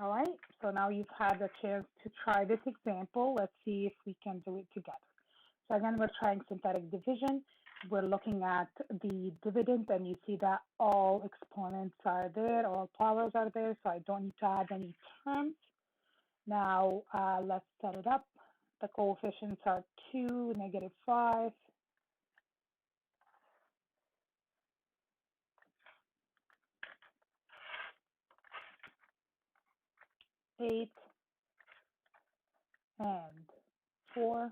All right, so now you've had a chance to try this example. Let's see if we can do it together. So again, we're trying synthetic division. We're looking at the dividend, and you see that all exponents are there, all powers are there, so I don't need to add any terms. Now, let's set it up. The coefficients are 2, -5, 8, and 4.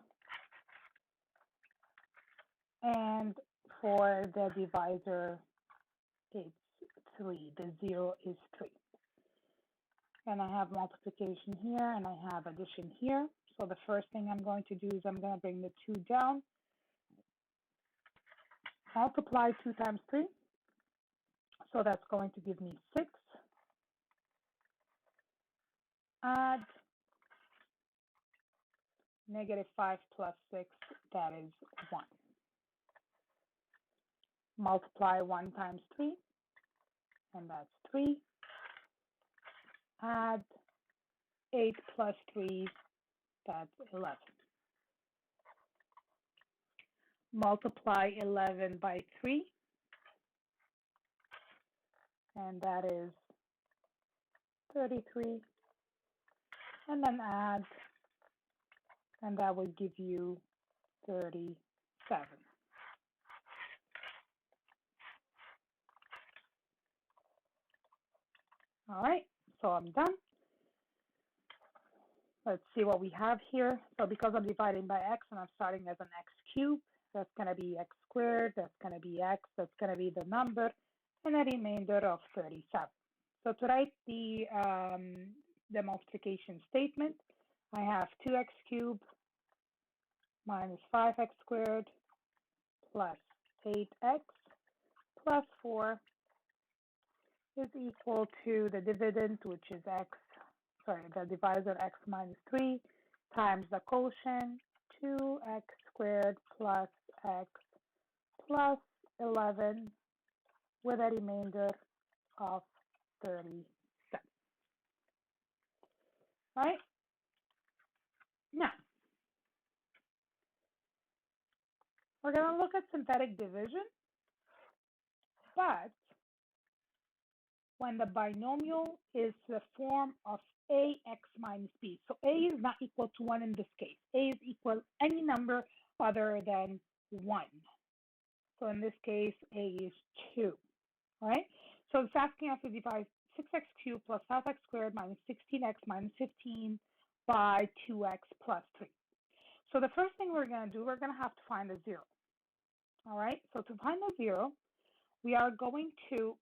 And for the divisor, it's 3. The 0 is 3. And I have multiplication here, and I have addition here. So the first thing I'm going to do is I'm going to bring the 2 down. Multiply 2 times 3. So that's going to give me 6. Add -5 plus 6, that is 1. Multiply 1 times 3, and that's 3. Add 8 plus 3, that's 11. Multiply 11 by 3, and that is 33. And then add, and that would give you 37. All right, so I'm done. Let's see what we have here. So because I'm dividing by x and I'm starting as an x cubed, that's going to be x squared, that's going to be x, that's going to be the number, and a remainder of 37. So to write the multiplication statement, I have 2x cubed minus 5x squared plus 8x plus 4 is equal to the dividend, which is the divisor x minus 3 times the quotient 2x squared plus x plus 11 with a remainder of 37. All right? Now, we're going to look at synthetic division, but when the binomial is the form of ax minus b. So a is not equal to 1 in this case. A is equal any number other than 1. So in this case, a is 2. All right? So it's asking us to divide 6x cubed plus 5x squared minus 16x minus 15 by 2x plus 3. So the first thing we're going to do, we're going to have to find the 0. All right? So to find the 0, we are going to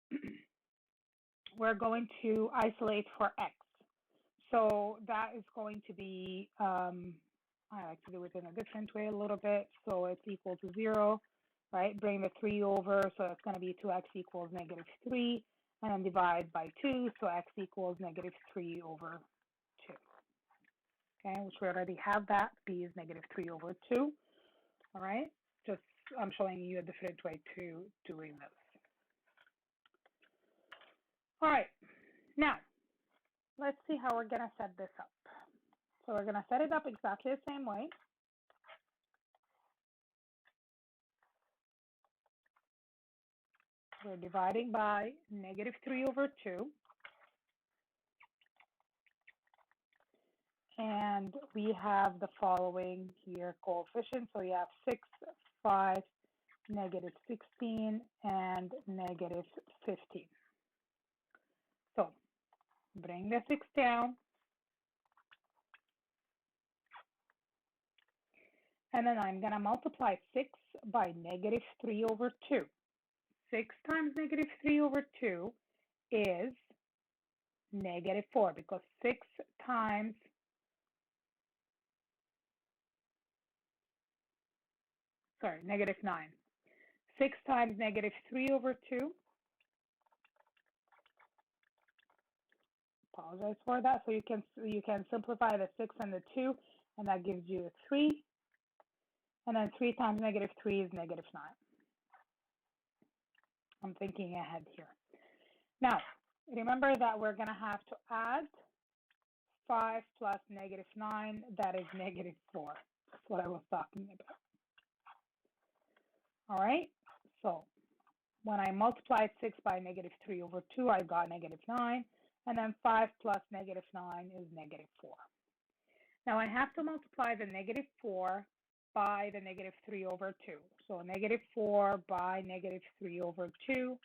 isolate for x. So that is going to be, I like to do it in a different way a little bit. So it's equal to 0, right? Bring the 3 over, so it's going to be 2x equals -3, and then divide by 2, so x equals -3 over 2. Okay, which we already have that. B is -3 over 2. All right, just I'm showing you a different way to doing this. All right, now let's see how we're going to set this up. So we're going to set it up exactly the same way. We're dividing by -3 over 2. And we have the following here coefficients. So we have 6, 5, -16, and -15. So bring the 6 down. And then I'm going to multiply 6 by -3 over 2. 6 times -3 over 2 is -4, because 6 times -9. 6 times -3 over 2. Apologize for that. So you can simplify the 6 and the 2, and that gives you a 3. And then 3 times -3 is -9. I'm thinking ahead here. Now, remember that we're going to have to add 5 plus negative 9, that is negative 4. That's what I was talking about. All right, so when I multiplied 6 by negative 3 over 2, I got negative 9, and then 5 plus negative 9 is negative 4. Now I have to multiply the negative 4 by the negative 3 over 2. So negative 4 by negative 3 over 2,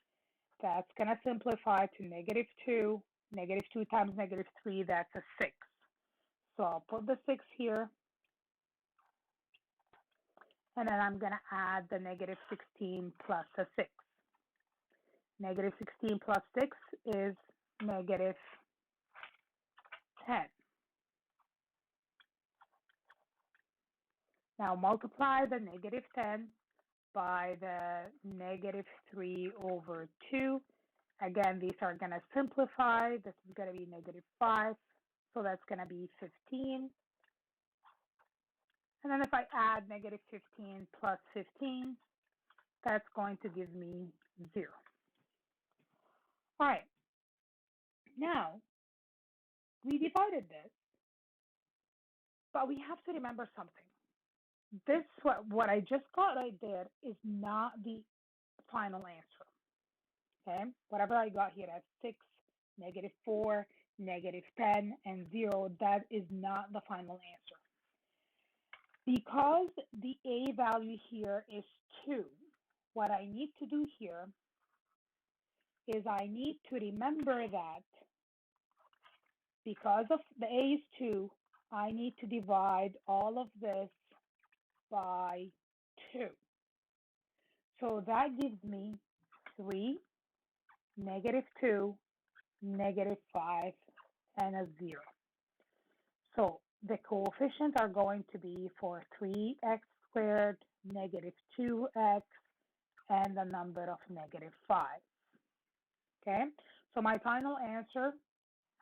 that's going to simplify to negative 2. Negative 2 times negative 3, that's a 6. So I'll put the 6 here, and then I'm going to add the negative 16 plus a 6. Negative 16 plus 6 is negative 10. Now multiply the negative 10 by the negative 3 over 2. Again, these are going to simplify. This is going to be negative 5, so that's going to be 15. And then if I add negative 15 plus 15, that's going to give me 0. All right, now we divided this, but we have to remember something. This, what I just got right there, is not the final answer. Okay, whatever I got here as 6, negative 4, negative 10, and 0, that is not the final answer. Because the A value here is 2, what I need to do here is I need to remember that because of the A is 2, I need to divide all of this by 2. So that gives me 3, negative 2, negative 5, and a 0. So the coefficients are going to be for 3x squared, negative 2x, and the number of negative 5. Okay, so my final answer,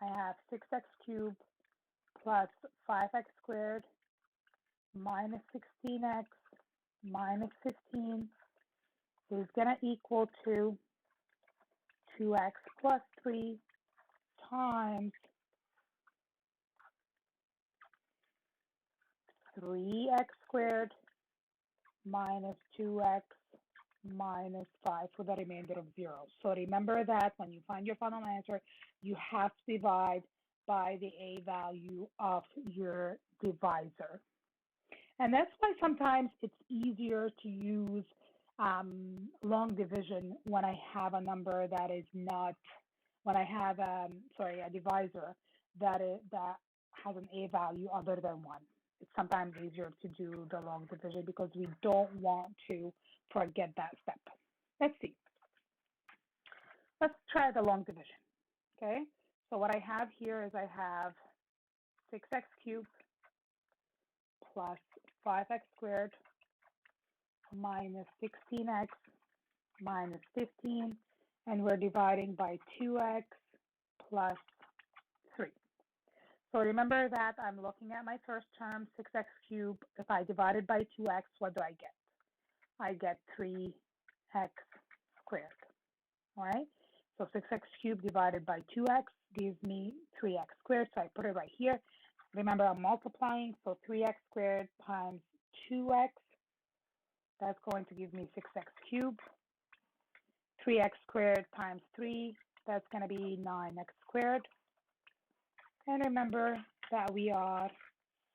I have 6x cubed plus 5x squared minus 16x minus 15 is going to equal to 2x plus 3 times 3x squared minus 2x minus 5 for the remainder of 0. So remember that when you find your final answer, you have to divide by the A value of your divisor. And that's why sometimes it's easier to use long division when I have a number that is not, when I have a divisor that has an A value other than 1. It's sometimes easier to do the long division because we don't want to forget that step. Let's see. Let's try the long division. Okay, so what I have here is I have 6x cubed plus 5x squared minus 16x minus 15, and we're dividing by 2x plus 3. So remember that I'm looking at my first term, 6x cubed. If I divide it by 2x, what do I get? I get 3x squared. All right, so 6x cubed divided by 2x gives me 3x squared, so I put it right here. Remember, I'm multiplying, so 3x squared times 2x, that's going to give me 6x cubed. 3x squared times 3, that's going to be 9x squared. And remember that we are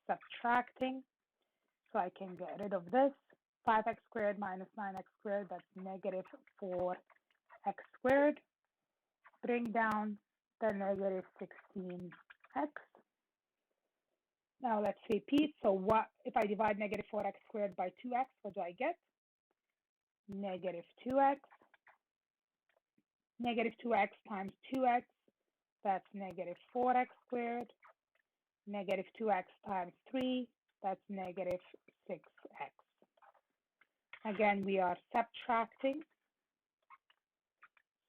subtracting, so I can get rid of this. 5x squared minus 9x squared, that's negative 4x squared. Bring down the negative 16x. Now let's repeat. So what if I divide negative 4x squared by 2x, what do I get? Negative 2x. Negative 2x times 2x, that's negative 4x squared. Negative 2x times 3, that's negative 6x. Again, we are subtracting.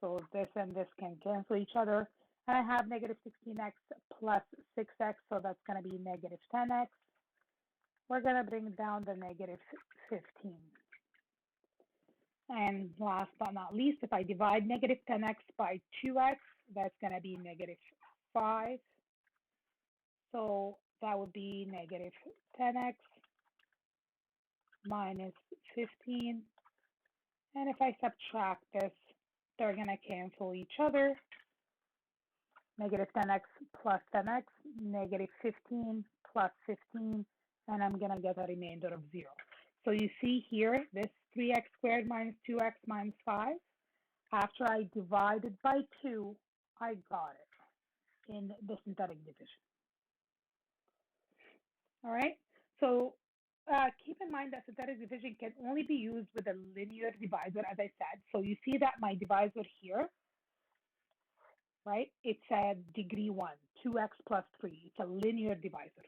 So this and this can cancel each other. And I have negative 16x plus 6x, so that's going to be negative 10x. We're going to bring down the negative 15. And last but not least, if I divide negative 10x by 2x, that's going to be negative 5. So that would be negative 10x minus 15. And if I subtract this, they're going to cancel each other. Negative 10x plus 10x, negative 15 plus 15, and I'm going to get a remainder of 0. So you see here, this 3x squared minus 2x minus 5. After I divided by 2, I got it in the synthetic division. All right, so keep in mind that synthetic division can only be used with a linear divisor, as I said. So you see that my divisor here, right? It's a degree 1, 2x plus 3. It's a linear divisor.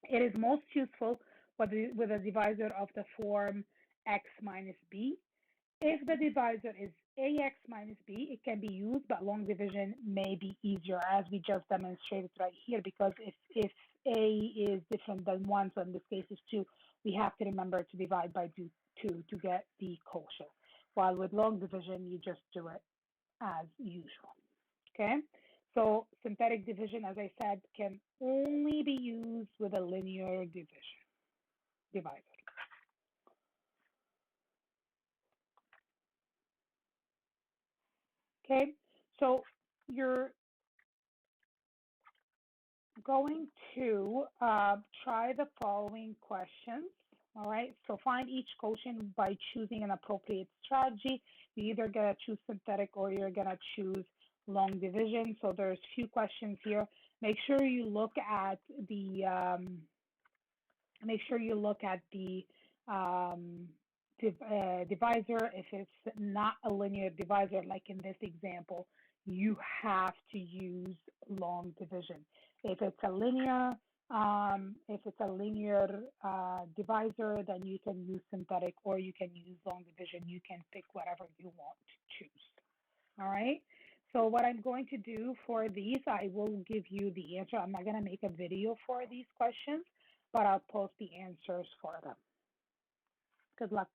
It is most useful with a divisor of the form x minus b. If the divisor is ax minus b, it can be used, but long division may be easier, as we just demonstrated right here, because if a is different than 1, so in this case it's 2, we have to remember to divide by 2 to get the quotient. While with long division, you just do it as usual. Okay, so synthetic division, as I said, can only be used with a linear divisor. Okay, so you're going to try the following questions. All right, so find each quotient by choosing an appropriate strategy. You're either going to choose synthetic or you're going to choose long division. So there's few questions here. Make sure you look at the divisor. If it's not a linear divisor, like in this example, you have to use long division. If it's a linear divisor, then you can use synthetic or you can use long division. You can pick whatever you want to choose. All right. So what I'm going to do for these, I will give you the answer. I'm not going to make a video for these questions, but I'll post the answers for them. Good luck.